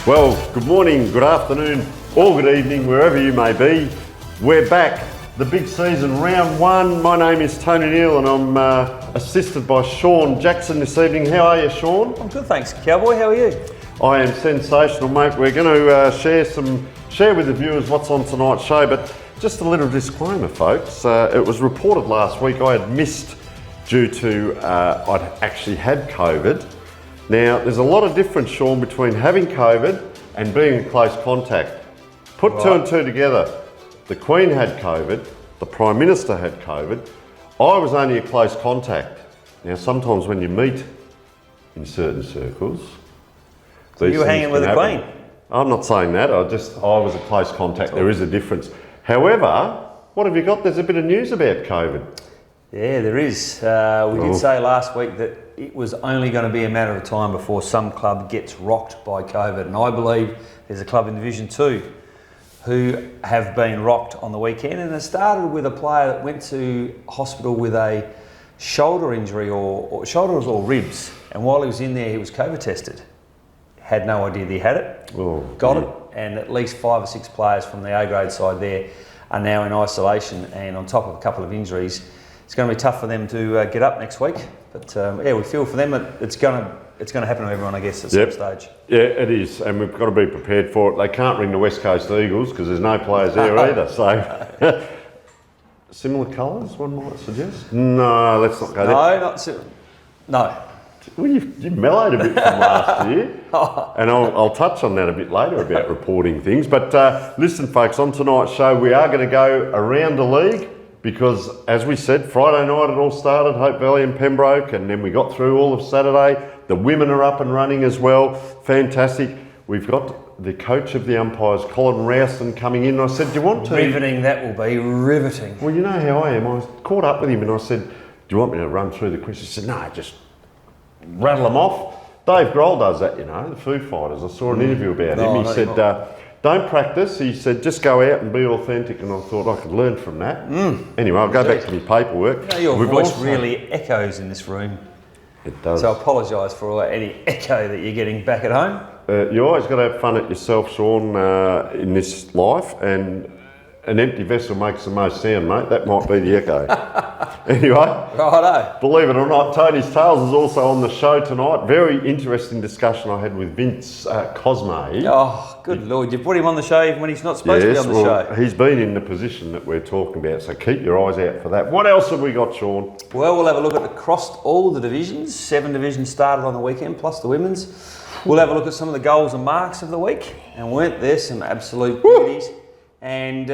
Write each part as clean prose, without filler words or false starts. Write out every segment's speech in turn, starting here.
Well, good morning, good afternoon, or good evening, wherever you may be. We're back, the big season, round one. My name is Tony Neill and I'm assisted by Sean Jackson this evening. How are you, Sean? I'm good, thanks, Cowboy. How are you? I am sensational, mate. We're going to share with the viewers what's on tonight's show, but just a little disclaimer, folks. It was reported last week I had missed due to I'd actually had COVID. Now, there's a lot of difference, Sean, between having COVID and being in close contact. Put two and two together. The Queen had COVID, the Prime Minister had COVID. I was only a close contact. Now, sometimes when you meet in certain circles, you were hanging with the Queen? I'm not saying that. I was a close contact. There is a difference. However, what have you got? There's a bit of news about COVID. Yeah, there is. We did say last week that it was only going to be a matter of time before some club gets rocked by COVID. And I believe there's a club in Division 2 who have been rocked on the weekend. And it started with a player that went to hospital with a shoulder injury or shoulders or ribs. And while he was in there, he was COVID tested. Had no idea that he had it, got it. And at least 5 or 6 players from the A-grade side there are now in isolation. And on top of a couple of injuries, it's going to be tough for them to get up next week. But yeah, we feel for them. It's going to happen to everyone, I guess, at some stage. Yeah, it is, and we've got to be prepared for it. They can't ring the West Coast Eagles because there's no players there either. So similar colours, one might suggest. No, let's not go there. No, not similar. No. Well, you mellowed a bit from last year, and I'll touch on that a bit later about reporting things. But listen, folks, on tonight's show, we are going to go around the league. Because, as we said, Friday night it all started, Hope Valley and Pembroke, and then we got through all of Saturday. The women are up and running as well. Fantastic. We've got the coach of the umpires, Colin Rowston, coming in. And I said, do you want to... Riveting, that will be riveting. Well, you know how I am. I caught up with him and I said, do you want me to run through the questions? He said, no, just rattle them off. Dave Grohl does that, you know, the Foo Fighters. I saw an interview about him. He said... don't practice. He said, just go out and be authentic. And I thought I could learn from that. Anyway, I'll go back to my paperwork. You know, your voice really echoes in this room. It does. So I apologise for any echo that you're getting back at home. You always got to have fun at yourself, Sean, in this life. And an empty vessel makes the most sound, mate. That might be the echo. Anyway, righto. Believe it or not, Tony's Tales is also on the show tonight. Very interesting discussion I had with Vince Cosme. Oh, good Lord. You put him on the show even when he's not supposed to be on the show. He's been in the position that we're talking about, so keep your eyes out for that. What else have we got, Sean? Well, we'll have a look at across all the divisions. 7 divisions started on the weekend, plus the women's. We'll have a look at some of the goals and marks of the week. And weren't there some absolute beauties? And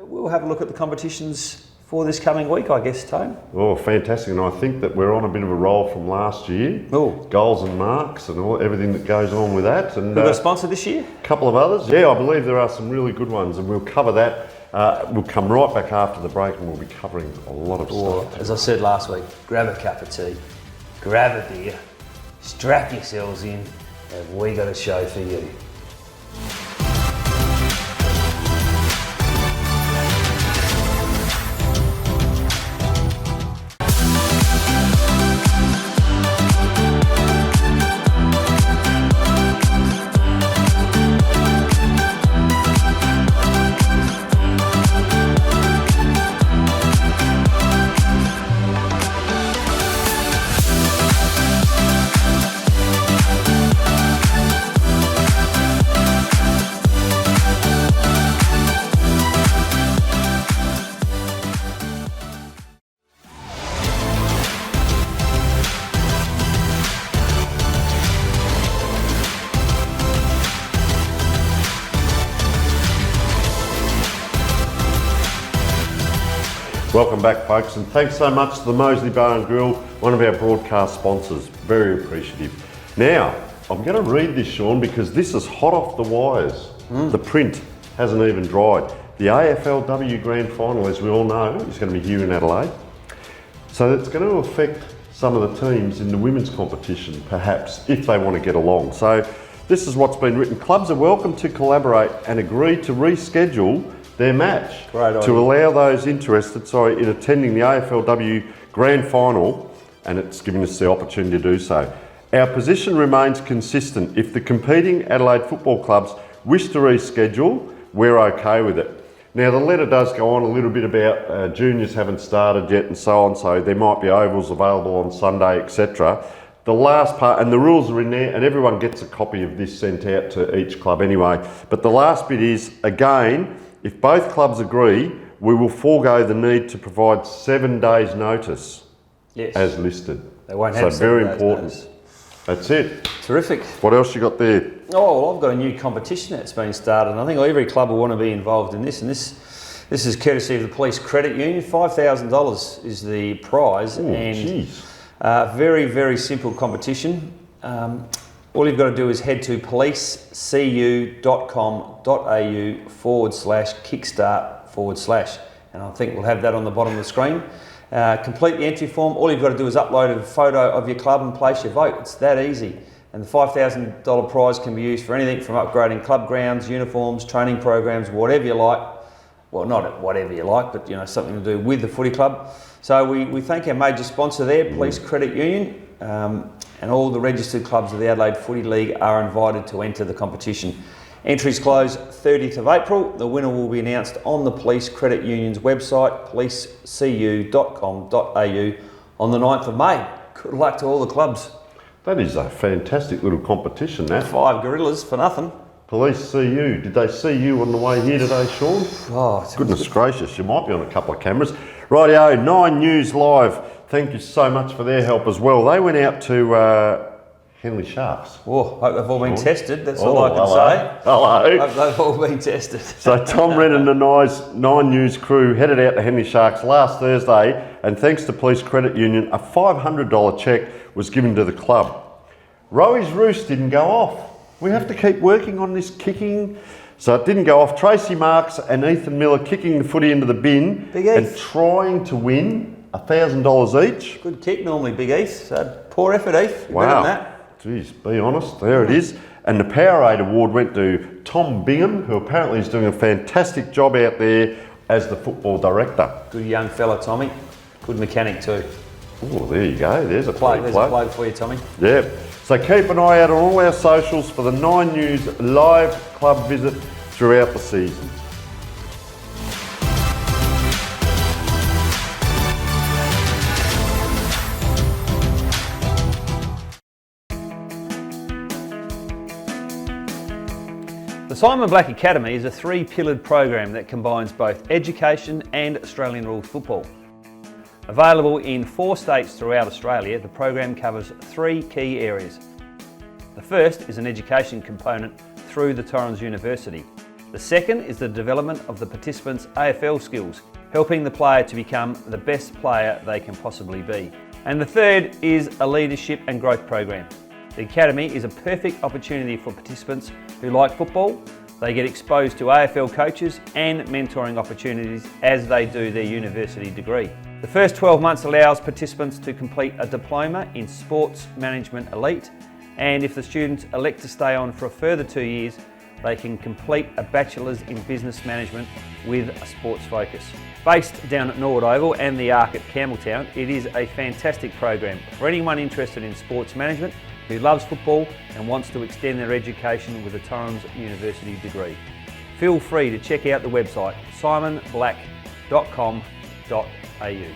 we'll have a look at the competitions for this coming week, I guess, Tone. Oh, fantastic. And I think that we're on a bit of a roll from last year. Oh. Goals and marks and everything that goes on with that. And we've got a sponsor this year? A couple of others. Yeah, I believe there are some really good ones, and we'll cover that. We'll come right back after the break and we'll be covering a lot of stuff. As I said last week, grab a cup of tea, grab a beer, strap yourselves in, and we got a show for you. Welcome back, folks, and thanks so much to the Moseley Bar and Grill, one of our broadcast sponsors. Very appreciative. Now, I'm going to read this, Sean, because this is hot off the wires. The print hasn't even dried. The AFLW Grand Final, as we all know, is going to be here in Adelaide. So it's going to affect some of the teams in the women's competition, perhaps, if they want to get along. So this is what's been written. Clubs are welcome to collaborate and agree to reschedule their match to allow those interested in attending the AFLW Grand Final, and it's given us the opportunity to do so. Our position remains consistent. If the competing Adelaide football clubs wish to reschedule, we're okay with it. Now the letter does go on a little bit about juniors haven't started yet and so on, so there might be ovals available on Sunday, etc. The last part, and the rules are in there, and everyone gets a copy of this sent out to each club anyway. But the last bit is, again, if both clubs agree, we will forego the need to provide 7 days notice, yes, as listed. They won't have so 7 very days important. notice. That's it. Terrific. What else you got there? Oh, well, I've got a new competition that's been started, and I think every club will want to be involved in this, and this is courtesy of the Police Credit Union. $5,000 is the prize, Oh, and geez. very, very simple competition. All you've got to do is head to policecu.com.au/kickstart/, and I think we'll have that on the bottom of the screen. Complete the entry form. All you've got to do is upload a photo of your club and place your vote. It's that easy. And the $5,000 prize can be used for anything from upgrading club grounds, uniforms, training programs, whatever you like. Well, not whatever you like, but something to do with the footy club. So we thank our major sponsor there, Police Credit Union, and all the registered clubs of the Adelaide Footy League are invited to enter the competition. Entries close 30th of April. The winner will be announced on the Police Credit Union's website, policecu.com.au, on the 9th of May. Good luck to all the clubs. That is a fantastic little competition, that. 5 gorillas for nothing. Police see you. Did they see you on the way here today, Sean? Oh, Goodness gracious, you might be on a couple of cameras. Rightio, 9 News Live. Thank you so much for their help as well. They went out to Henley Sharks. Oh, hope they've all been tested. That's all Oh, I can hello. say. Hello. Hope they've all been tested. So Tom Wren and the 9 News crew headed out to Henley Sharks last Thursday, and thanks to Police Credit Union, a $500 cheque was given to the club. Rowy's roost didn't go off. We have to keep working on this kicking. So it didn't go off. Tracy Marks and Ethan Miller kicking the footy into the bin and trying to win $1,000 each. Good kick normally, Big Heath. So poor effort, Heath. You're better than that. Geez, be honest. There it is. And the Powerade Award went to Tom Bingham, who apparently is doing a fantastic job out there as the football director. Good young fella, Tommy. Good mechanic too. Oh, there you go. There's a There's a plug. plug for you, Tommy. Yeah. So keep an eye out on all our socials for the 9 News live club visit throughout the season. The Simon Black Academy is a 3-pillared program that combines both education and Australian rules football. Available in 4 states throughout Australia, the program covers 3 key areas. The first is an education component through the Torrens University. The second is the development of the participants' AFL skills, helping the player to become the best player they can possibly be. And the third is a leadership and growth program. The Academy is a perfect opportunity for participants who like football. They get exposed to AFL coaches and mentoring opportunities as they do their university degree. The first 12 months allows participants to complete a diploma in Sports Management Elite, and if the students elect to stay on for a further 2 years, they can complete a Bachelor's in Business Management with a sports focus. Based down at Norwood Oval and the Arc at Campbelltown, it is a fantastic program for anyone interested in sports management who loves football and wants to extend their education with a Torrens University degree. Feel free to check out the website simonblack.com.au.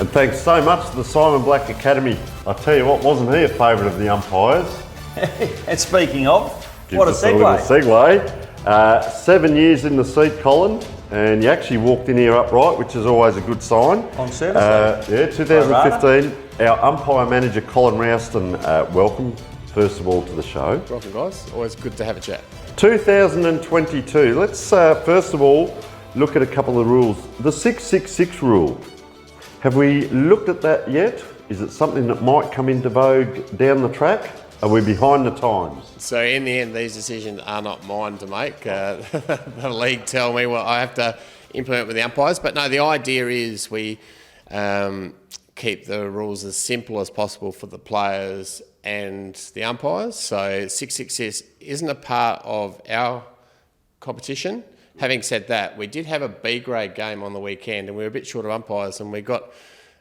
And thanks so much to the Simon Black Academy. I tell you what, wasn't he a favourite of the umpires? And speaking of, Gives what a us little segue. segue. 7 years in the seat, Colin, and you actually walked in here upright, which is always a good sign. On service. Yeah, 2015. Our umpire manager, Colin Rowston, welcome, first of all, to the show. Welcome, guys. Always good to have a chat. 2022. Let's first of all look at a couple of rules. The 666 rule. Have we looked at that yet? Is it something that might come into vogue down the track? Are we behind the times? So in the end, these decisions are not mine to make. The league tell me what I have to implement with the umpires. But no, the idea is we come keep the rules as simple as possible for the players and the umpires. So 666 isn't a part of our competition. Having said that, we did have a B grade game on the weekend and we were a bit short of umpires, and we got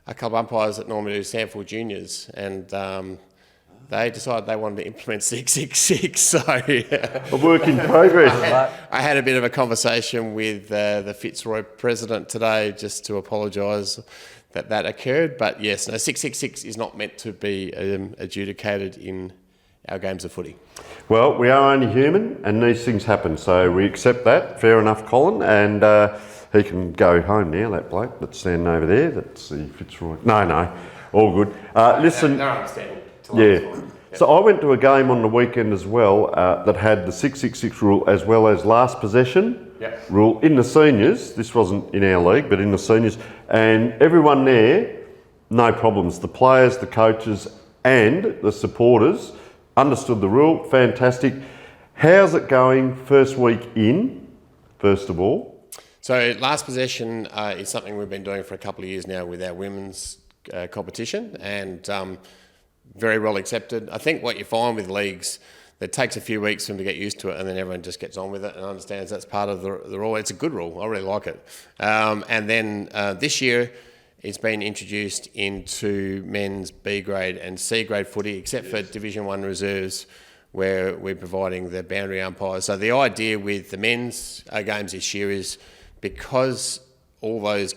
a couple of umpires that normally do Sanford Juniors, and they decided they wanted to implement 666. So A work in progress. I had a bit of a conversation with the Fitzroy president today just to apologise that occurred. But yes, no, 666 is not meant to be adjudicated in our games of footy. Well, we are only human and these things happen, so we accept that. Fair enough, Colin. And he can go home now, that bloke that's standing over there. That's the Fitzroy. No, all good. Listen. They're understandable. Yeah. So I went to a game on the weekend as well that had the 666 rule as well as last possession rule in the seniors. This wasn't in our league, but in the seniors. And everyone there, no problems. The players, the coaches and the supporters understood the rule. Fantastic. How's it going first week in, first of all? So last possession is something we've been doing for a couple of years now with our women's competition, and very well accepted. I think what you find with leagues, it takes a few weeks for them to get used to it, and then everyone just gets on with it and understands that's part of the rule. It's a good rule. I really like it. And then this year, it's been introduced into men's B grade and C grade footy, except for Division 1 reserves, where we're providing the boundary umpires. So the idea with the men's games this year is, because all those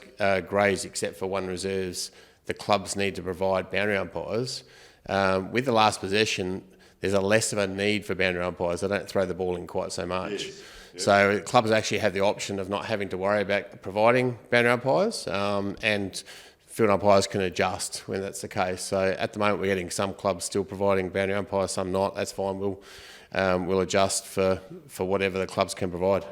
grades except for 1 reserves, the clubs need to provide boundary umpires. With the last possession, there's a less of a need for boundary umpires. They don't throw the ball in quite so much. Yes. So clubs actually have the option of not having to worry about providing boundary umpires, and field umpires can adjust when that's the case. So at the moment, we're getting some clubs still providing boundary umpires, some not. That's fine. We'll adjust for whatever the clubs can provide.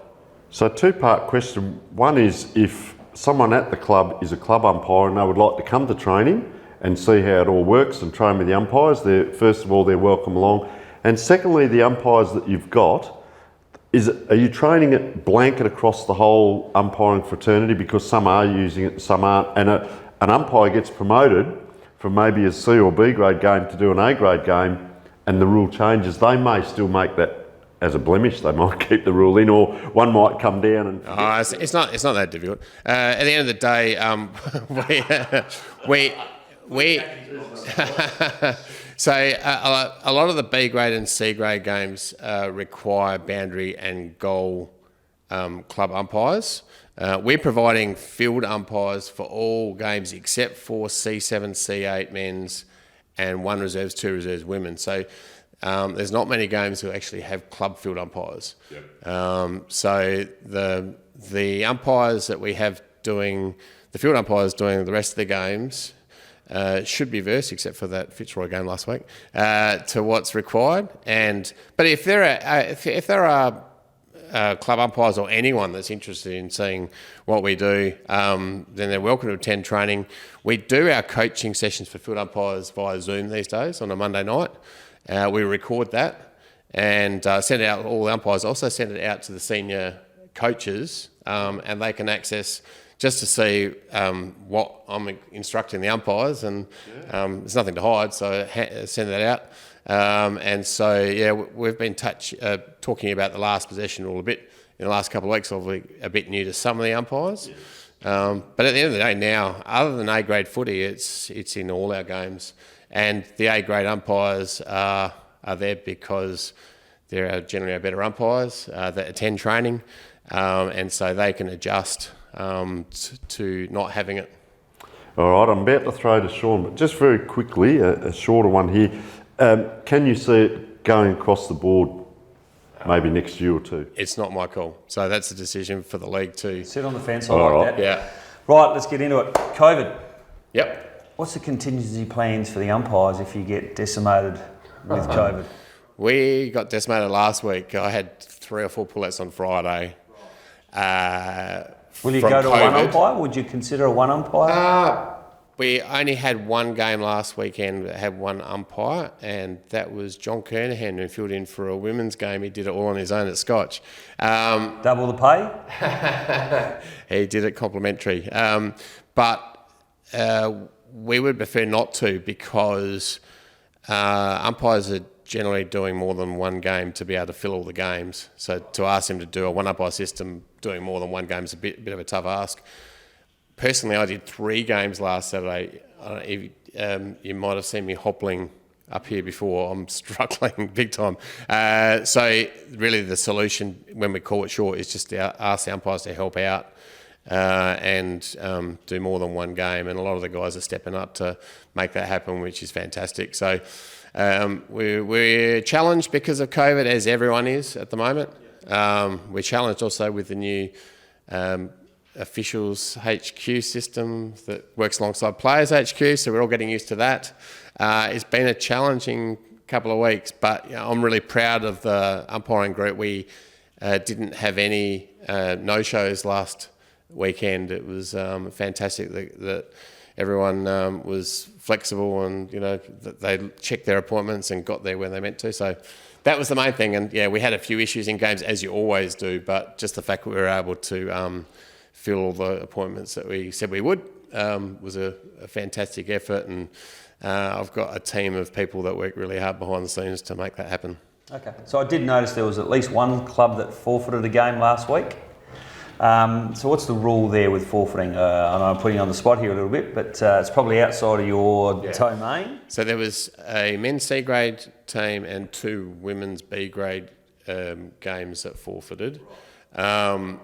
So two-part question. One is, if someone at the club is a club umpire and they would like to come to training and see how it all works and train with the umpires, first of all, they're welcome along. And secondly, the umpires that you've got, are you training it blanket across the whole umpiring fraternity? Because some are using it and some aren't. And an umpire gets promoted from maybe a C or B grade game to do an A grade game, and the rule changes. They may still make that as a blemish. They might keep the rule in, or one might come down and... It's not that difficult. At the end of the day, we so a lot of the B grade and C grade games require boundary and goal club umpires. We're providing field umpires for all games except for C7, C8 men's and 1 reserves, 2 reserves women. So there's not many games who actually have club field umpires. Yep. So the umpires that we have doing, the field umpires doing the rest of the games, should be versed, except for that Fitzroy game last week, to what's required. But if there are club umpires or anyone that's interested in seeing what we do, then they're welcome to attend training. We do our coaching sessions for field umpires via Zoom these days on a Monday night. We record that and send it out to all the umpires. Also send it out to the senior coaches, and they can access just to see what I'm instructing the umpires, and there's nothing to hide, so send that out. And so, yeah, we've been talking about the last possession rule a bit in the last couple of weeks, obviously a bit new to some of the umpires. Yes. But at the end of the day now, other than A-grade footy, it's in all our games. And the A-grade umpires are there because there are generally better umpires that attend training, and so they can adjust to not having it. All right, I'm about to throw to Sean, but just very quickly, a shorter one here. Can you see it going across the board maybe next year or two? It's not my call, so that's a decision for the league to sit on the fence. I like that. Yeah. Right, let's get into it. COVID. Yep. What's the contingency plans for the umpires if you get decimated with COVID? We got decimated last week. I had 3 or 4 pull-outs on Friday. Will you go to COVID. one umpire? Would you consider a one umpire? We only had one game last weekend that had one umpire, and that was John Kernahan, who filled in for a women's game. He did it all on his own at Scotch. Double the pay? He did it complimentary. But we would prefer not to, because umpires are generally doing more than one game to be able to fill all the games. So to ask them to do a one umpire system doing more than one game is a bit of a tough ask. Personally, I did 3 games last Saturday. You might have seen me hobbling up here before. I'm struggling big time. So really the solution when we call it short is just to ask the umpires to help out and do more than one game. And a lot of the guys are stepping up to make that happen, which is fantastic. So we're challenged because of COVID, as everyone is at the moment. We're challenged also with the new officials HQ system that works alongside players HQ, so we're all getting used to that. It's been a challenging couple of weeks, but I'm really proud of the umpiring group. We didn't have any no-shows last weekend. It was fantastic that everyone was flexible, and that they checked their appointments and got there when they meant to. So that was the main thing. And we had a few issues in games, as you always do, but just the fact that we were able to fill all the appointments that we said we would was a fantastic effort. And I've got a team of people that work really hard behind the scenes to make that happen. Okay, so I did notice there was at least one club that forfeited a game last week. So what's the rule there with forfeiting? I know I'm putting you on the spot here a little bit, but it's probably outside of your domain. So there was a men's C grade team and 2 women's B grade games that forfeited. I'm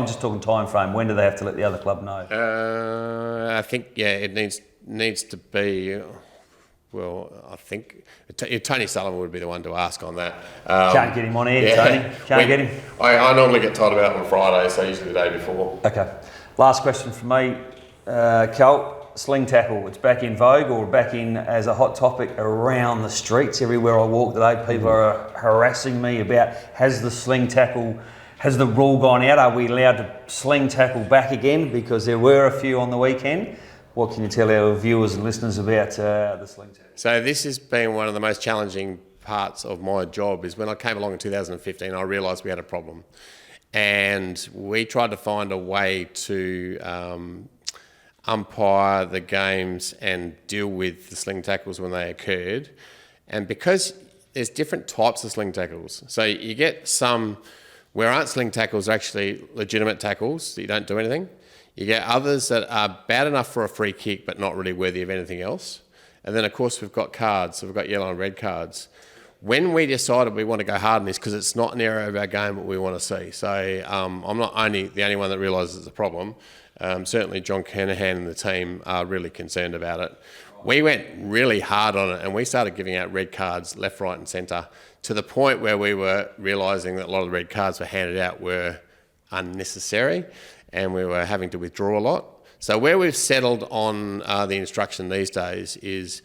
just talking time frame. When do they have to let the other club know? I think it needs to be. Well, I think Tony Sullivan would be the one to ask on that. Can't get him on air, Tony. Can't get him. I normally get told about it on Friday, so usually the day before. Okay. Last question from me, Cal. Sling tackle, it's back in vogue, or back in as a hot topic around the streets. Everywhere I walk today, people are harassing me about, has the rule gone out? Are we allowed to sling tackle back again? Because there were a few on the weekend. What can you tell our viewers and listeners about the sling tackle? So this has been one of the most challenging parts of my job. Is when I came along in 2015, I realised we had a problem, and we tried to find a way to umpire the games and deal with the sling tackles when they occurred. And because there's different types of sling tackles, so you get some where aren't sling tackles, are actually legitimate tackles that you don't do anything. You get others that are bad enough for a free kick but not really worthy of anything else. And then, of course, we've got cards. So we've got yellow and red cards. When we decided we want to go hard on this, because it's not an area of our game that we want to see. So I'm not the only one that realises it's a problem. Certainly John Kernahan and the team are really concerned about it. We went really hard on it, and we started giving out red cards left, right and centre, to the point where we were realising that a lot of the red cards were handed out were unnecessary, and we were having to withdraw a lot. So where we've settled on the instruction these days is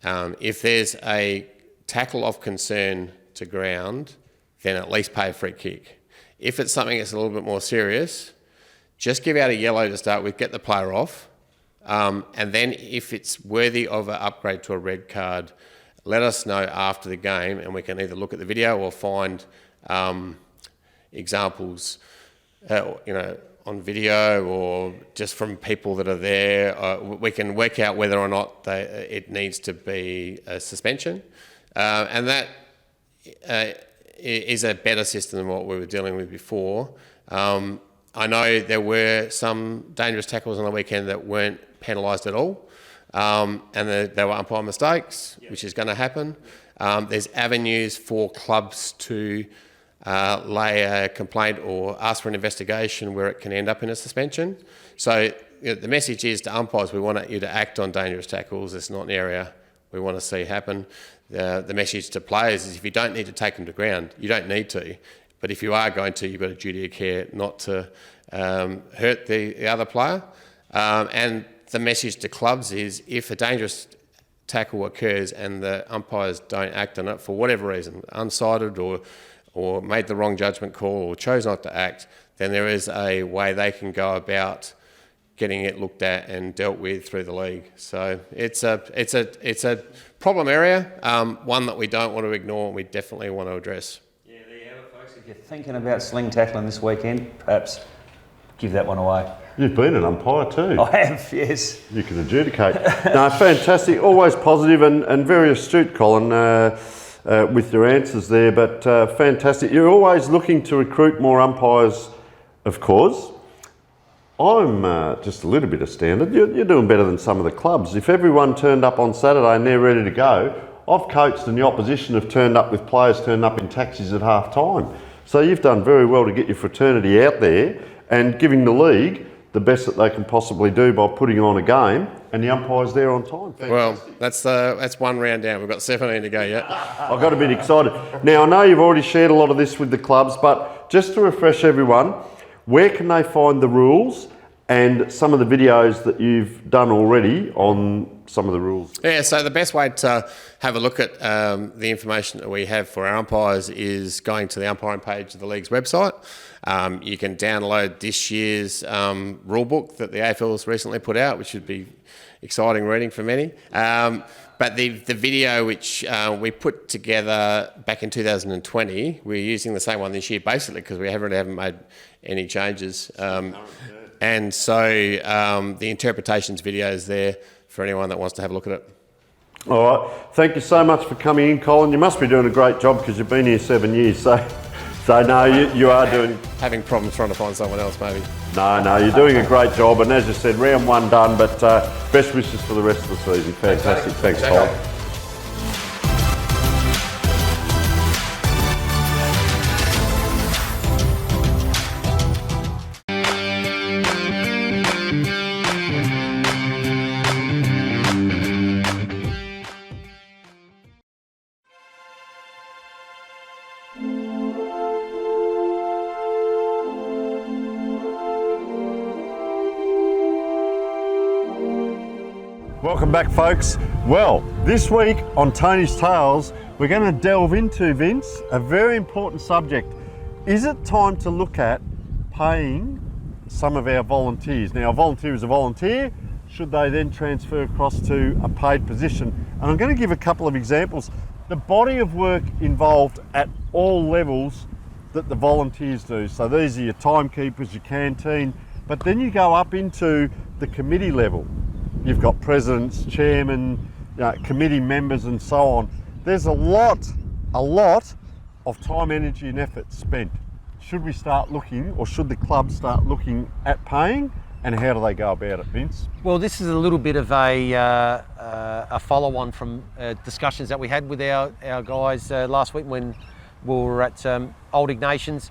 if there's a tackle of concern to ground, then at least pay a free kick. If it's something that's a little bit more serious, just give out a yellow to start with, get the player off, and then if it's worthy of an upgrade to a red card, let us know after the game, and we can either look at the video or find examples, on video or just from people that are there. We can work out whether or not it needs to be a suspension, and that is a better system than what we were dealing with before. I know there were some dangerous tackles on the weekend that weren't penalised at all, and they were umpire mistakes, which is going to happen. There's avenues for clubs to lay a complaint or ask for an investigation where it can end up in a suspension. So the message is to umpires, we want you to act on dangerous tackles. It's not an area we want to see happen. The message to players is if you don't need to take them to ground, you don't need to. But if you are going to, you've got a duty of care not to hurt the other player. And the message to clubs is if a dangerous tackle occurs and the umpires don't act on it for whatever reason, unsighted or made the wrong judgment call or chose not to act, then there is a way they can go about getting it looked at and dealt with through the league. So it's a problem area, one that we don't want to ignore and we definitely want to address. Yeah, there you have it, folks. If you're thinking about sling tackling this weekend, perhaps give that one away. You've been an umpire too. I have, yes. You can adjudicate. No, fantastic. Always positive and very astute, Colin, with your answers there. But fantastic. You're always looking to recruit more umpires, of course. I'm just a little bit astounded. You're doing better than some of the clubs. If everyone turned up on Saturday and they're ready to go, I've coached and the opposition have turned up with players turned up in taxis at half time. So you've done very well to get your fraternity out there and giving the league the best that they can possibly do by putting on a game, and the umpire's there on time. Fantastic. Well, that's one round down. We've got 17 to go yet. I got a bit excited. Now, I know you've already shared a lot of this with the clubs, but just to refresh everyone, where can they find the rules and some of the videos that you've done already on some of the rules? Yeah, so the best way to have a look at the information that we have for our umpires is going to the umpiring page of the league's website. You can download this year's rule book that the AFL has recently put out, which should be exciting reading for many. But the video which we put together back in 2020, we're using the same one this year basically because we haven't made any changes. And so the interpretations video is there for anyone that wants to have a look at it. All right. Thank you so much for coming in, Colin. You must be doing a great job because you've been here 7 years. So no, you are doing... Having problems trying to find someone else, maybe. No, you're doing a great job. And as you said, round one done, but best wishes for the rest of the season. Fantastic. Thanks, Colin. Welcome back, folks. Well, this week on Tony's Tales, we're going to delve into, Vince, a very important subject. Is it time to look at paying some of our volunteers? Now, a volunteer is a volunteer. Should they then transfer across to a paid position? And I'm going to give a couple of examples. The body of work involved at all levels that the volunteers do. So these are your timekeepers, your canteen, but then you go up into the committee level. You've got presidents, chairmen, committee members and so on. There's a lot of time, energy and effort spent. Should we start looking, or should the club start looking at paying, and how do they go about it, Vince? Well, this is a little bit of a follow-on from discussions that we had with our guys last week when we were at Old Ignatians.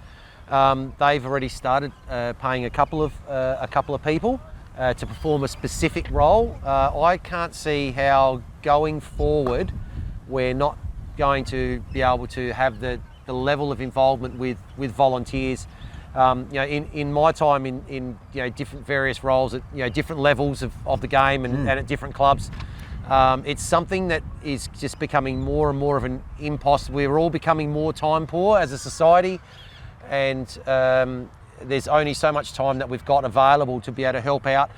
They've already started paying a couple of people to perform a specific role. I can't see how going forward we're not going to be able to have the level of involvement with volunteers. In my time in different various roles at different levels of the game and at different clubs, it's something that is just becoming more and more of an impossible. We're all becoming more time poor as a society, and there's only so much time that we've got available to be able to help out.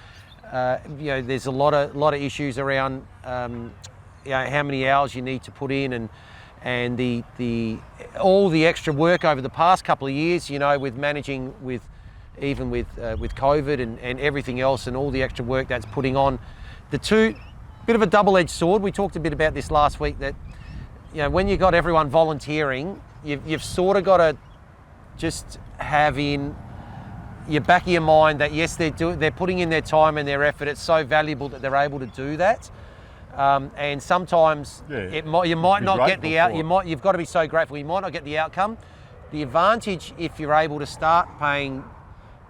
There's a lot of issues around how many hours you need to put in, and the all the extra work over the past couple of years, with managing with COVID and everything else, and all the extra work that's putting on. The two, bit of a double-edged sword. We talked a bit about this last week, that when you've got everyone volunteering, you've sort of got to just have in your back of your mind that yes, they're putting in their time and their effort. It's so valuable that they're able to do that. And sometimes you might not get the out. You've got to be so grateful. You might not get the outcome. The advantage, if you're able to start paying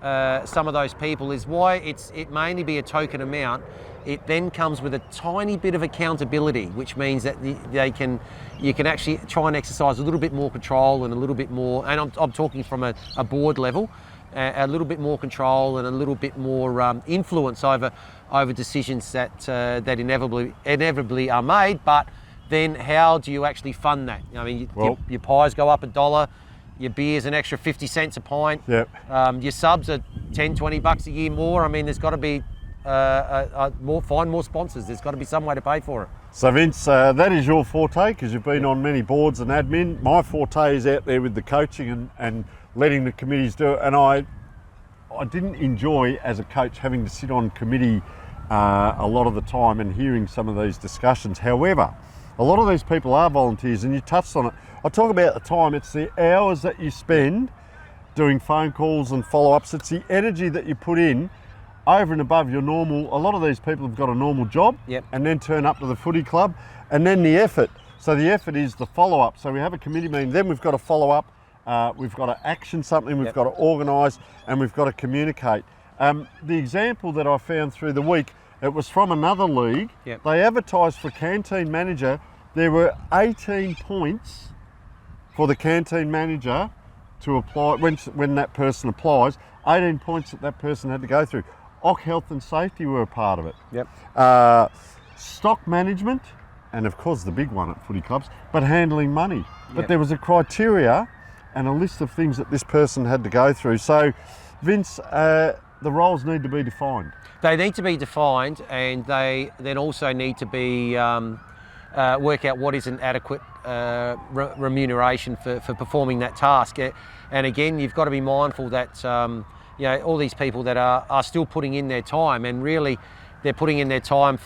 some of those people, is why it may only be a token amount. It then comes with a tiny bit of accountability, which means that you can actually try and exercise a little bit more control and a little bit more. And I'm talking from a board level. A little bit more control and a little bit more influence over decisions that inevitably are made. But then, how do you actually fund that? I mean, your pies go up $1, your beer's an extra 50 cents a pint. Yep. Your subs are $10-20 a year more. I mean, there's got to be find more sponsors. There's got to be some way to pay for it. So Vince, that is your forte because you've been on many boards and admin. My forte is out there with the coaching and letting the committees do it, and I I didn't enjoy as a coach having to sit on committee a lot of the time and hearing some of these discussions. However, a lot of these people are volunteers, and you touched on it. I talk about the time, it's the hours that you spend doing phone calls and follow-ups. It's the energy that you put in over and above your normal. A lot of these people have got a normal job and then turn up to the footy club, and then the effort. So the effort is the follow-up. So we have a committee meeting, then we've got to follow up, we've got to action something, we've got to organise, and we've got to communicate. The example that I found through the week, it was from another league. They advertised for canteen manager. There were 18 points for the canteen manager to apply when that person applies. 18 points that person had to go through. OC Health and Safety were a part of it. Stock management, and of course the big one at footy clubs, but handling money. But there was a criteria and a list of things that this person had to go through. So, Vince, the roles need to be defined. They need to be defined, and they then also need to be work out what is an adequate remuneration for performing that task. And again, you've got to be mindful that all these people that are still putting in their time, and really they're putting in their time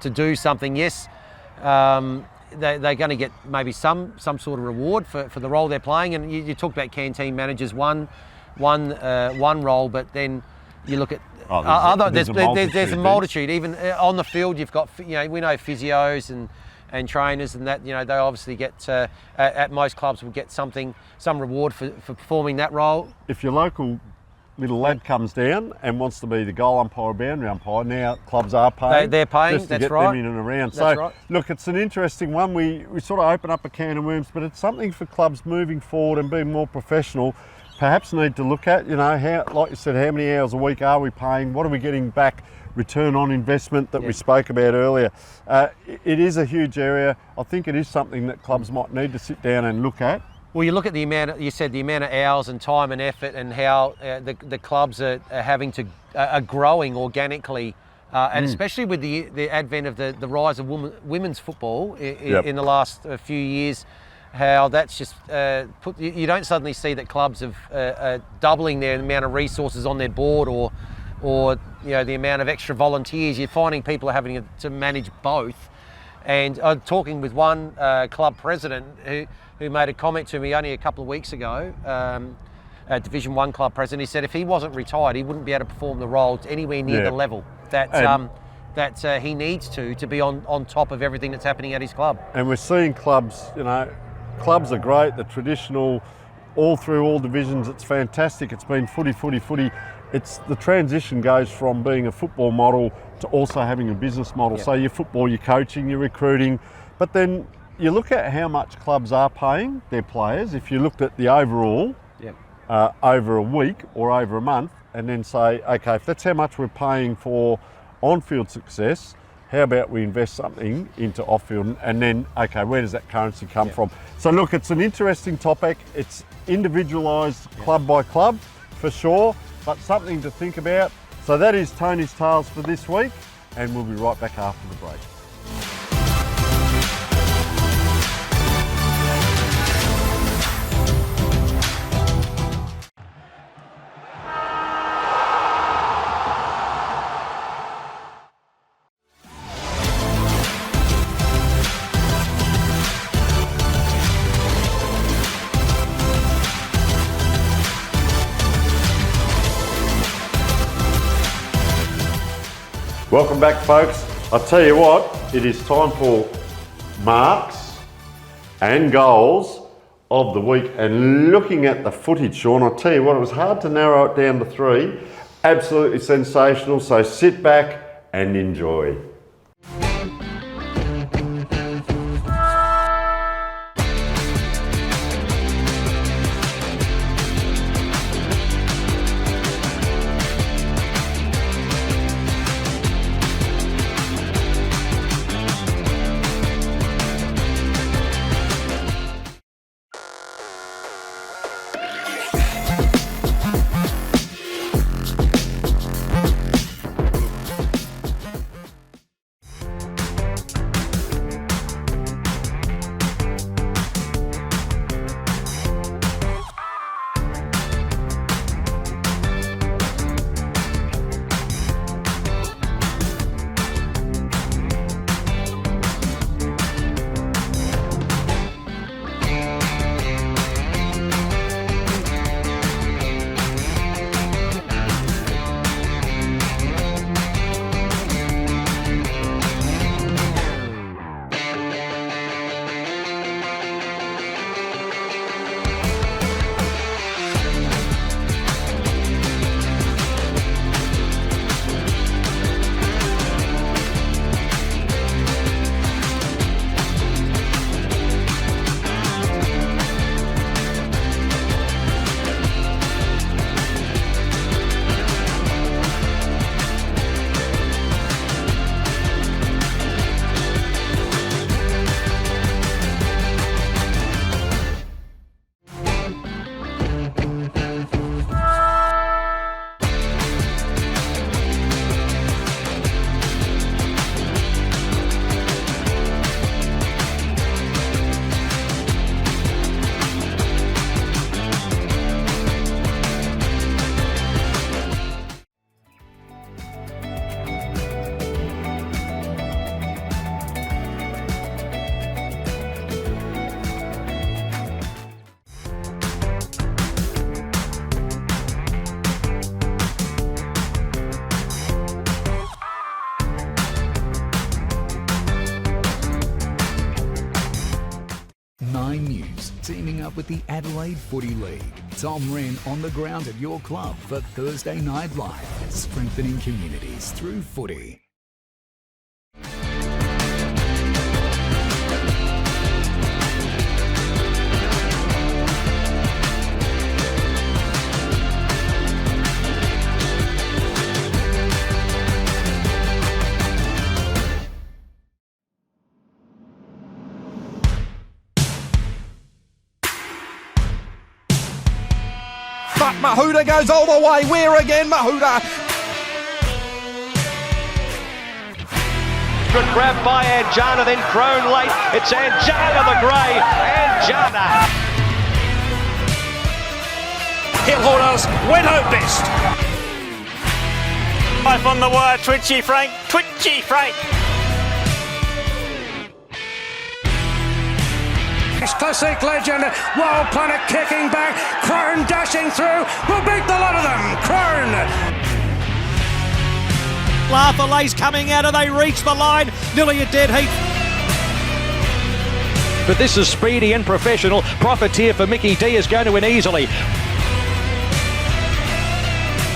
to do something. Yes, they're going to get maybe some sort of reward for the role they're playing. And you talk about canteen managers, one role, but then you look at there's a multitude. Even on the field, you've got we know physios and trainers, and that they obviously get at most clubs will get some reward for performing that role. If your local little lad comes down and wants to be the goal umpire or boundary umpire, now clubs are paying. They're paying, just to that's get right. them in and around. That's So, right. Look, it's an interesting one. We sort of open up a can of worms, but it's something for clubs moving forward and being more professional. Perhaps need to look at, how, like you said, how many hours a week are we paying? What are we getting back? Return on investment that we spoke about earlier. It is a huge area. I think it is something that clubs might need to sit down and look at. Well, you look at the amount of hours and time and effort, and how the clubs are growing organically, and especially with the advent of the rise of women's football in the last few years, how that's just you don't suddenly see that clubs are doubling their amount of resources on their board, or the amount of extra volunteers. You're finding people are having to manage both. And I'm talking with one club president who made a comment to me only a couple of weeks ago, a Division 1 club president. He said if he wasn't retired, he wouldn't be able to perform the role anywhere near the level that he needs to be on top of everything that's happening at his club. And we're seeing clubs, clubs are great, the traditional, all through all divisions, it's fantastic. It's been footy. It's the transition goes from being a football model to also having a business model. So your football, your coaching, your recruiting, but then you look at how much clubs are paying their players. If you looked at the overall over a week or over a month, and then say, okay, if that's how much we're paying for on-field success, how about we invest something into off-field, and then, okay, where does that currency come from? So look, it's an interesting topic. It's individualised club by club, for sure, but something to think about. So that is Tony's Tales for this week, and we'll be right back after the break. Welcome back, folks. I'll tell you what, it is time for marks and goals of the week. And looking at the footage, Sean, I'll tell you what, it was hard to narrow it down to 3. Absolutely sensational. So sit back and enjoy. 9 News, teaming up with the Adelaide Footy League. Tom Wren on the ground at your club for Thursday Night Live, strengthening communities through footy. But Mahuta goes all the way. Where again, Mahuta? Good grab by Anjana, then Crone late. It's Anjana the grey. Anjana. Hillholders win home best. Life on the wire, Twitchy Frank. Twitchy Frank. Classic legend, Wild Planet kicking back, Crone dashing through, will beat the lot of them, Crone! Laugh-A-Lay's coming out and they reach the line, nearly a dead heat. But this is speedy and professional. Profiteer for Mickey D is going to win easily.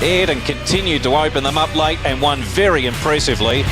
Ed and continued to open them up late and won very impressively.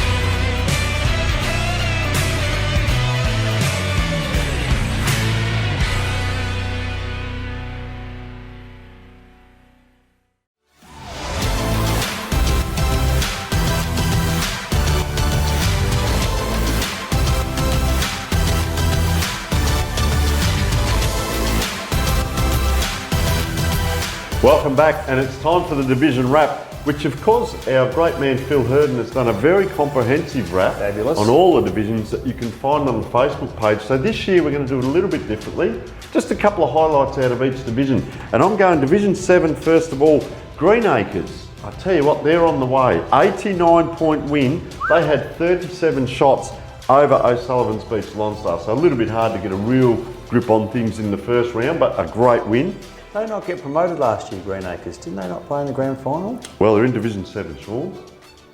Welcome back, and it's time for the division wrap, which of course our great man Phil Herden has done a very comprehensive wrap on all the divisions that you can find on the Facebook page. So this year we're going to do it a little bit differently, just a couple of highlights out of each division. And I'm going Division 7 first of all, Greenacres. I tell you what, they're on the way. 89-point win. They had 37 shots over O'Sullivan's Beach Lonsdale, so a little bit hard to get a real grip on things in the first round, but a great win. Did they not get promoted last year, Greenacres? Didn't they not play in the grand final? Well, they're in Division 7, Sean.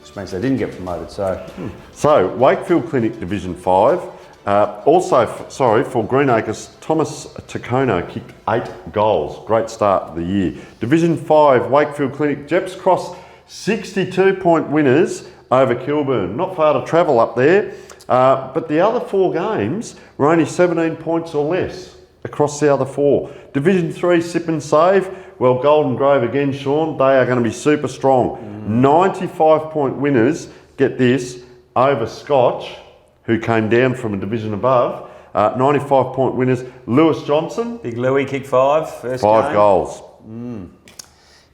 Which means they didn't get promoted, so... So, Wakefield Clinic Division 5. For Greenacres, Thomas Tacono kicked 8 goals. Great start of the year. Division 5, Wakefield Clinic, Jeps Cross, 62-point winners over Kilburn. Not far to travel up there, but the other 4 games were only 17 points or less across the other 4. Division 3, Sip and Save. Well, Golden Grove again, Sean, they are going to be super strong. 95-point winners, get this, over Scotch, who came down from a division above. 95-point winners, Lewis Johnson. Big Louis kicked 5, first 5 game. goals.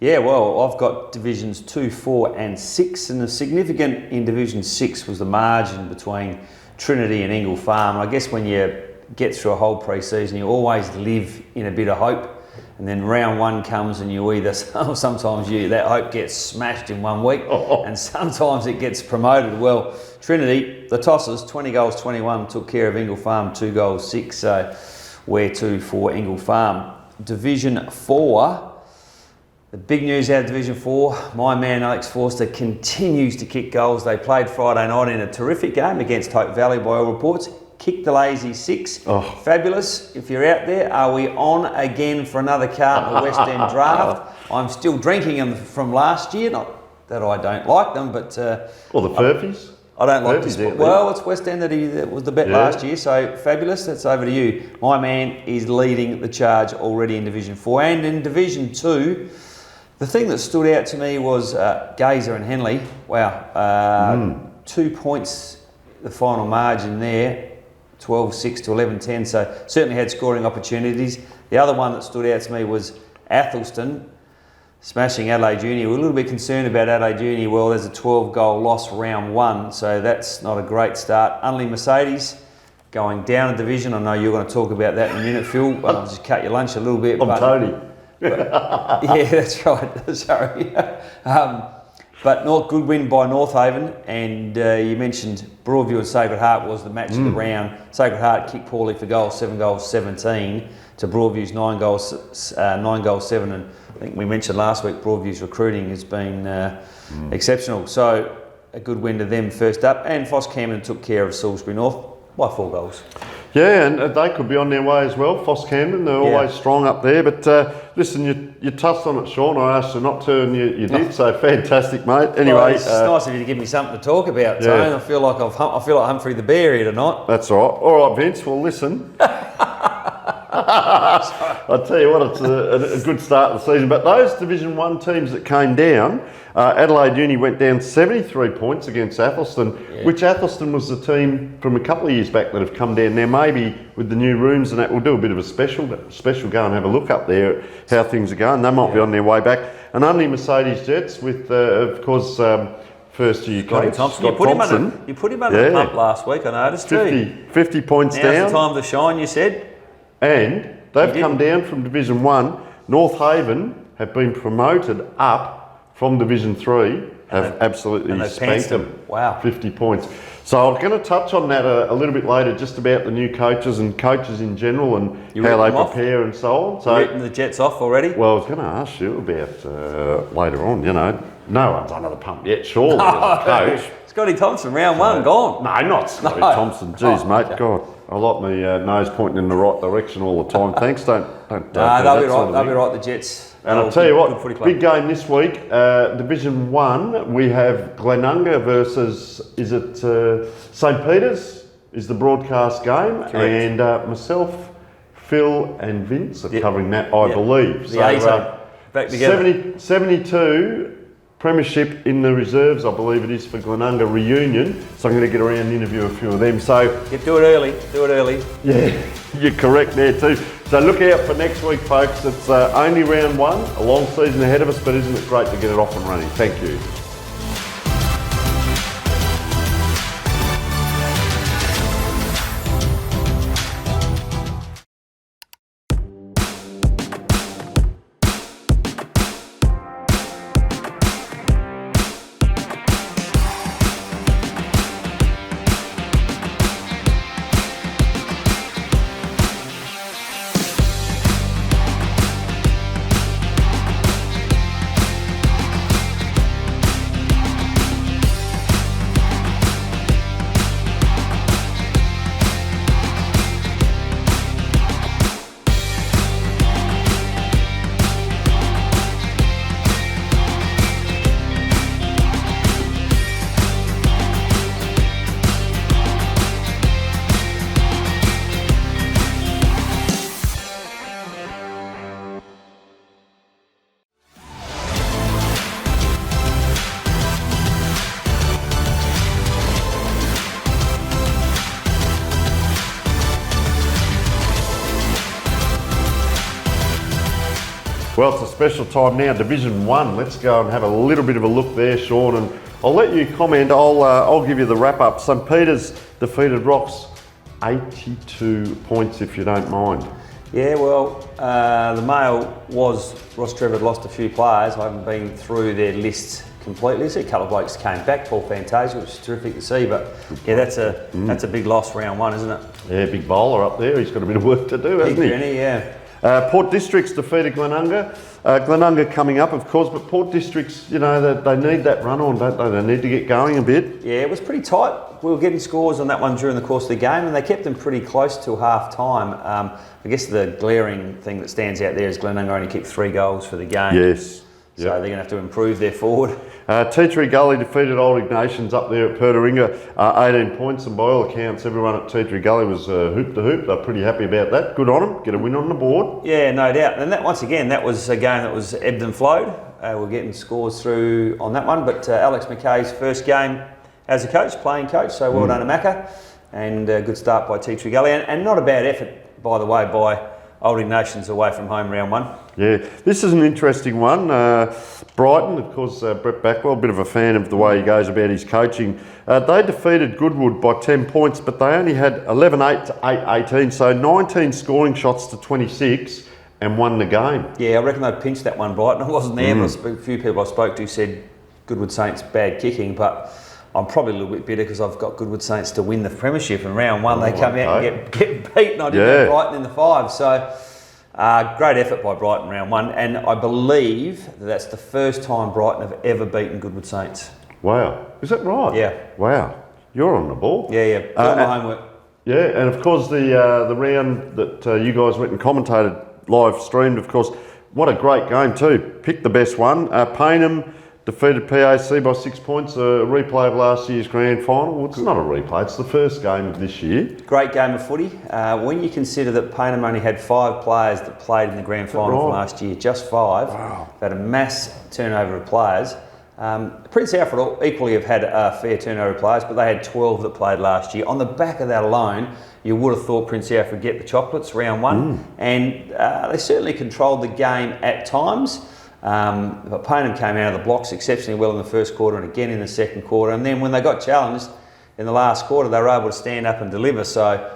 Yeah, well, I've got Divisions 2, 4 and 6, and the significant in Division 6 was the margin between Trinity and Ingle Farm. I guess when you get through a whole pre-season, you always live in a bit of hope, and then round 1 comes and you either, sometimes that hope gets smashed in 1 week, and sometimes it gets promoted. Well, Trinity, the Tossers, 20 goals 21, took care of Ingle Farm, 2 goals 6, so we're 2 for Ingle Farm. Division 4, the big news out of Division 4, my man Alex Forster continues to kick goals. They played Friday night in a terrific game against Hope Valley by all reports. Kicked the lazy 6. Fabulous. If you're out there, are we on again for another carton of West End draft? I'm still drinking them from last year. Not that I don't like them, but... Well, the Furfies. I don't like this. Well, it's West End that was the bet last year, so fabulous. That's over to you. My man is leading the charge already in Division 4. And in Division 2, the thing that stood out to me was Gazer and Henley. Wow. 2 points, the final margin there. 12-6 to 11-10, so certainly had scoring opportunities. The other one that stood out to me was Athelston smashing Adelaide Junior. We're a little bit concerned about Adelaide Junior. Well, there's a 12-goal loss round 1, so that's not a great start. Unley Mercedes going down a division. I know you're going to talk about that in a minute, Phil. I'll just cut your lunch a little bit. I'm Tony. Yeah, that's right. Sorry. But good win by North Haven, and you mentioned Broadview and Sacred Heart was the match of the round. Sacred Heart kicked poorly for goals, 7 goals 17 to Broadview's 9 goals 7, and I think we mentioned last week Broadview's recruiting has been exceptional. So a good win to them first up, and Foss Camden took care of Salisbury North. By 4 goals. Yeah, and they could be on their way as well. Foss Camden, they're always strong up there. But listen, you touched on it, Sean. I asked you not to, and you did. So fantastic, mate. Anyway, well, it's nice of you to give me something to talk about, Tone. I feel like Humphrey the Bear here tonight. That's all right. All right, Vince. Well, listen. I tell you what, it's a good start of the season. But those Division 1 teams that came down, Adelaide Uni went down 73 points against Athelston, which Athelston was the team from a couple of years back that have come down. Now maybe with the new rooms and that, we'll do a bit of a special go and have a look up there at how things are going. They might be on their way back. And only Mercedes Jets with, of course, first year coach, Thompson. Scott Thompson. You put him under the pump last week, I noticed 50 points down. Now's the time to shine, you said. And they've come down from Division 1. North Haven have been promoted up from Division 3, have absolutely spanked them. Wow. 50 points. So I'm going to touch on that a little bit later, just about the new coaches and coaches in general and how they prepare and so on. So, written the Jets off already? Well, I was going to ask you about later on, no one's under the pump yet, surely, as a coach. Scotty Thompson, round 1, gone. No, not Scotty Thompson. Jeez, mate, God. I like my nose pointing in the right direction all the time. Thanks, don't they'll be right. They'll be right. The Jets. And I'll tell you what, big game this week. Division 1, we have Glenunga versus, is it St. Peter's? Is the broadcast game. Correct. And myself, Phil, and Vince are covering that, I believe. The A-team back together. 72. Premiership in the reserves, I believe it is, for Glenunga reunion. So I'm going to get around and interview a few of them. So do it early. Yeah, you're correct there too. So look out for next week, folks. It's only round 1, a long season ahead of us, but isn't it great to get it off and running? Thank you. Well, it's a special time now, Division 1. Let's go and have a little bit of a look there, Sean, and I'll let you comment. I'll give you the wrap-up. St. Peter's defeated Rocks 82 points, if you don't mind. Yeah, well, the mail was Ross Trevor lost a few players. I haven't been through their list completely. So a couple of blokes came back, Paul Fantasia, which is terrific to see. But yeah, that's a big loss round 1, isn't it? Yeah, big bowler up there. He's got a bit of work to do, hasn't he? Journey, yeah. Port Districts defeated Glenunga. Glenunga coming up, of course, but Port Districts, they need that run on, don't they? They need to get going a bit. Yeah, it was pretty tight. We were getting scores on that one during the course of the game, and they kept them pretty close till half time. I guess the glaring thing that stands out there is Glenunga only kicked 3 goals for the game. Yes. So they're going to have to improve their forward. Tea Tree Gully defeated Old Ignatians up there at Pertaringa, 18 points, and by all accounts, everyone at Tea Tree Gully was hoop to hoop. They're pretty happy about that. Good on them. Get a win on the board. Yeah, no doubt. And that once again, that was a game that was ebbed and flowed. We're getting scores through on that one, but Alex McKay's first game as a coach, playing coach, so well done to Macca, and a good start by Tea Tree Gully, and not a bad effort, by the way, by Old Ignatians away from home round 1. Yeah, this is an interesting one. Brighton, of course, Brett Backwell, a bit of a fan of the way he goes about his coaching. They defeated Goodwood by 10 points, but they only had 11-8 to 8-18, so 19 scoring shots to 26 and won the game. Yeah, I reckon they pinched that one, Brighton. I wasn't there, but a few people I spoke to said Goodwood Saints bad kicking, but I'm probably a little bit bitter because I've got Goodwood Saints to win the premiership, and round 1 they come out and get beaten. I didn't have Brighton in the 5, so great effort by Brighton round 1, and I believe that's the first time Brighton have ever beaten Goodwood Saints. Wow, is that right? Yeah. Wow, you're on the ball. Yeah, doing my homework. Yeah, and of course the round that you guys went and commentated, live streamed, of course, what a great game too. Picked the best one. Paynham defeated PAC by 6 points, a replay of last year's grand final. Well, it's not a replay, it's the first game of this year. Great game of footy. When you consider that Paynham only had 5 players that played in the grand final from last year, just 5, they had a mass turnover of players. Prince Alfred equally have had a fair turnover of players, but they had 12 that played last year. On the back of that alone, you would have thought Prince Alfred would get the chocolates round 1, and they certainly controlled the game at times. But Paynham came out of the blocks exceptionally well in the first quarter and again in the second quarter, and then when they got challenged in the last quarter, they were able to stand up and deliver. So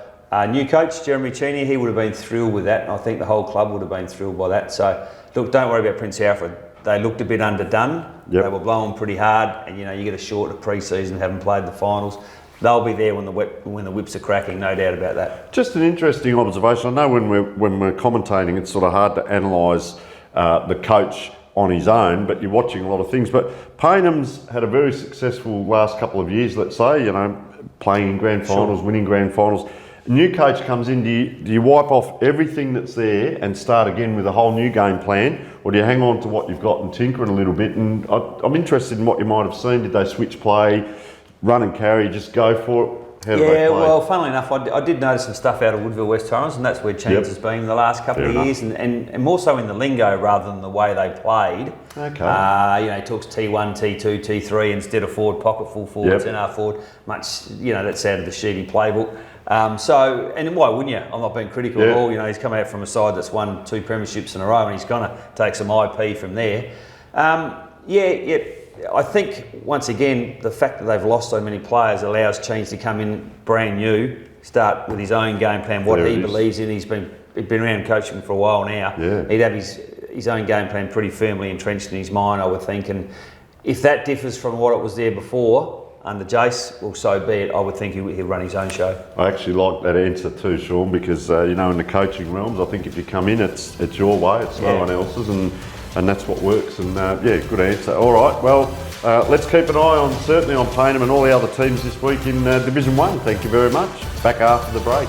new coach Jeremy Cheney, he would have been thrilled with that, and I think the whole club would have been thrilled by that. So look, don't worry about Prince Alfred. They looked a bit underdone. They were blowing pretty hard, and you get a shorter pre-season, having played the finals. They'll be there when the whips are cracking, no doubt about that. Just an interesting observation. I know when we're commentating, it's sort of hard to analyse the coach on his own, but you're watching a lot of things. But Paynham's had a very successful last couple of years, let's say, playing in grand finals, winning grand finals. A new coach comes in, do you wipe off everything that's there and start again with a whole new game plan, or do you hang on to what you've got and tinker it a little bit? And I'm interested in what you might have seen. Did they switch play, run and carry, just go for it? How did they play? Well, funnily enough, I did notice some stuff out of Woodville West Torrens, and that's where Chance has been the last couple of years, and more so in the lingo rather than the way they played. Okay. He talks T1, T2, T3 instead of forward pocket, full forward, centre forward. Much, that's out of the Sheedy playbook. And why wouldn't you? I'm not being critical at all. He's come out from a side that's won 2 premierships in a row, and he's going to take some IP from there. I think, once again, the fact that they've lost so many players allows Change to come in brand new, start with his own game plan, what he believes in. He's been around coaching for a while now. Yeah. He'd have his own game plan pretty firmly entrenched in his mind, I would think. And if that differs from what it was there before, under Jace, well, so be it. I would think he'll run his own show. I actually like that answer too, Sean, because, in the coaching realms, I think if you come in, it's your way, it's no one else's, and that's what works. And good answer. All right, well, let's keep an eye certainly on Paynham and all the other teams this week in Division 1. Thank you very much. Back after the break.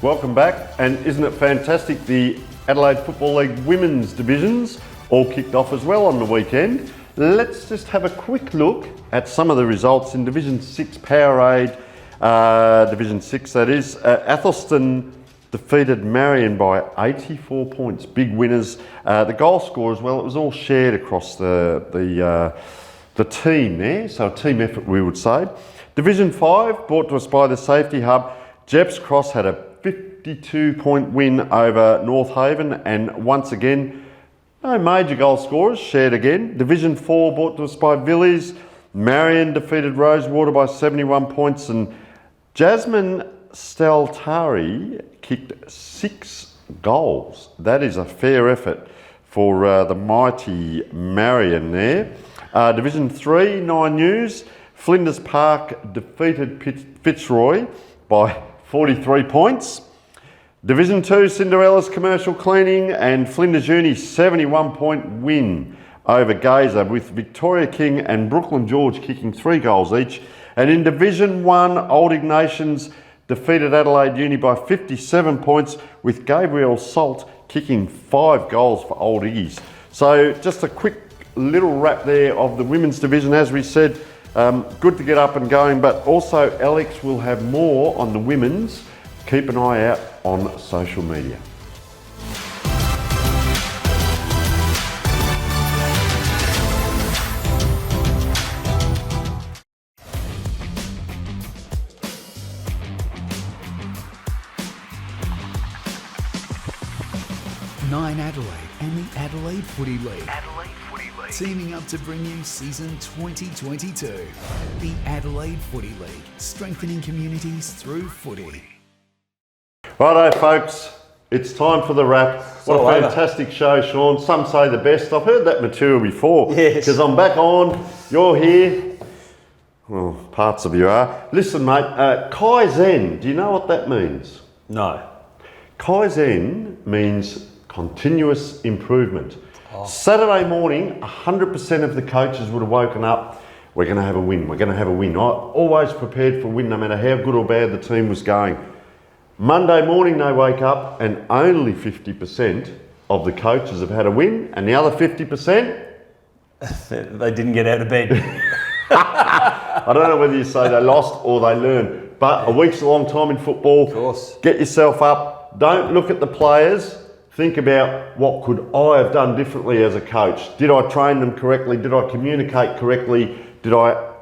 Welcome back, and isn't it fantastic? The Adelaide Football League Women's Divisions all kicked off as well on the weekend. Let's just have a quick look at some of the results in Division 6 Powerade, Division 6 that is. Athelston defeated Marion by 84 points, big winners. The goal score as well, it was all shared across the team there, so a team effort we would say. Division 5 brought to us by the Safety Hub. Jeps Cross had a 52-point win over North Haven, and once again, no major goal scorers, shared again. Division 4 brought to us by Villiers. Marion defeated Rosewater by 71 points, and Jasmine Staltari kicked 6 goals. That is a fair effort for the mighty Marion there. Division 3, 9 News. Flinders Park defeated Fitzroy by 43 points. Division 2, Cinderella's Commercial Cleaning and Flinders Uni 71-point win over Gazer, with Victoria King and Brooklyn George kicking 3 goals each. And in Division 1, Old Ignatians defeated Adelaide Uni by 57 points, with Gabriel Salt kicking 5 goals for Old Iggies. So just a quick little wrap there of the women's division. As we said, Good to get up and going, but also Alex will have more on the women's. Keep an eye out on social media. Nine Adelaide and the Adelaide Footy League. Teaming up to bring you season 2022. The Adelaide Footy League, strengthening communities through footy. Righto, folks, it's time for the wrap. What a fantastic show, Sean. Some say the best. I've heard that material before. Yes. Because I'm back on, you're here. Well, parts of you are. Listen, mate, Kaizen, do you know what that means? No. Kaizen means continuous improvement. Saturday morning, 100% of the coaches would have woken up, we're going to have a win, we're going to have a win. I always prepared for a win no matter how good or bad the team was going. Monday morning they wake up and only 50% of the coaches have had a win, and the other 50%? They didn't get out of bed. I don't know whether you say they lost or they learned, but a week's a long time in football. Of course. Get yourself up, don't look at the players. Think about what could I have done differently as a coach. Did I train them correctly? Did I communicate correctly? Did I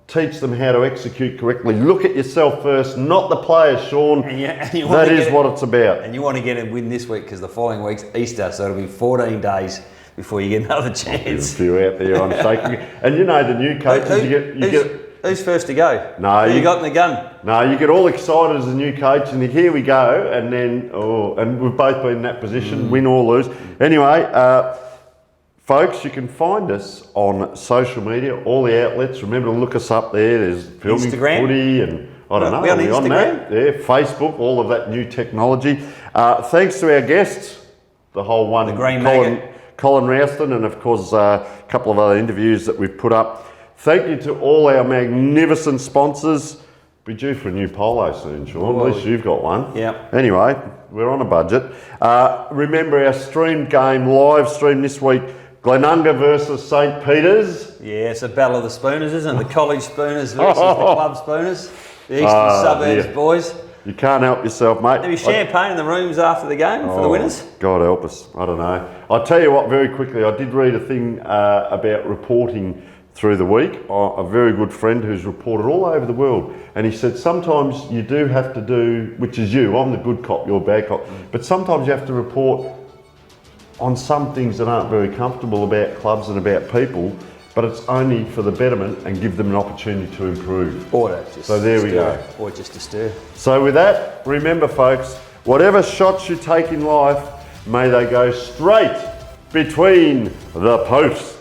teach them how to execute correctly? Look at yourself first, not the players, Sean. That is what it's about. And you want to get a win this week because the following week's Easter, so it'll be 14 days before you get another chance. There's a few out there, I'm shaking. And you know the new coaches, who's first to go? No, you got in the gun. No, you get all excited as a new coach, and here we go, and then and we've both been in that position, win or lose. Anyway, folks, you can find us on social media, all the outlets. Remember to look us up there. There's filming Instagram? Footy, and I don't know. Are we on that? Yeah, Facebook, all of that new technology. Thanks to our guests, the whole one, The Green Maggot. Colin Rowston, and of course a couple of other interviews that we've put up. Thank you to all our magnificent sponsors. Be due for a new polo soon, Sean. At least you've got one. Yeah. Anyway, we're on a budget. Remember our streamed game, live stream this week, Glenunga versus St. Peter's. Yeah, it's a battle of the Spooners, isn't it? The college Spooners versus the club Spooners. The eastern suburbs boys. You can't help yourself, mate. There'll be champagne in the rooms after the game for the winners. God help us. I don't know. I'll tell you what, very quickly, I did read a thing about reporting through the week. A very good friend who's reported all over the world, and he said sometimes you do have to do, which is you, I'm the good cop, you're bad cop, but sometimes you have to report on some things that aren't very comfortable about clubs and about people, but it's only for the betterment and give them an opportunity to improve. So there we go. Or just to stir. So with that, remember folks, whatever shots you take in life, may they go straight between the posts.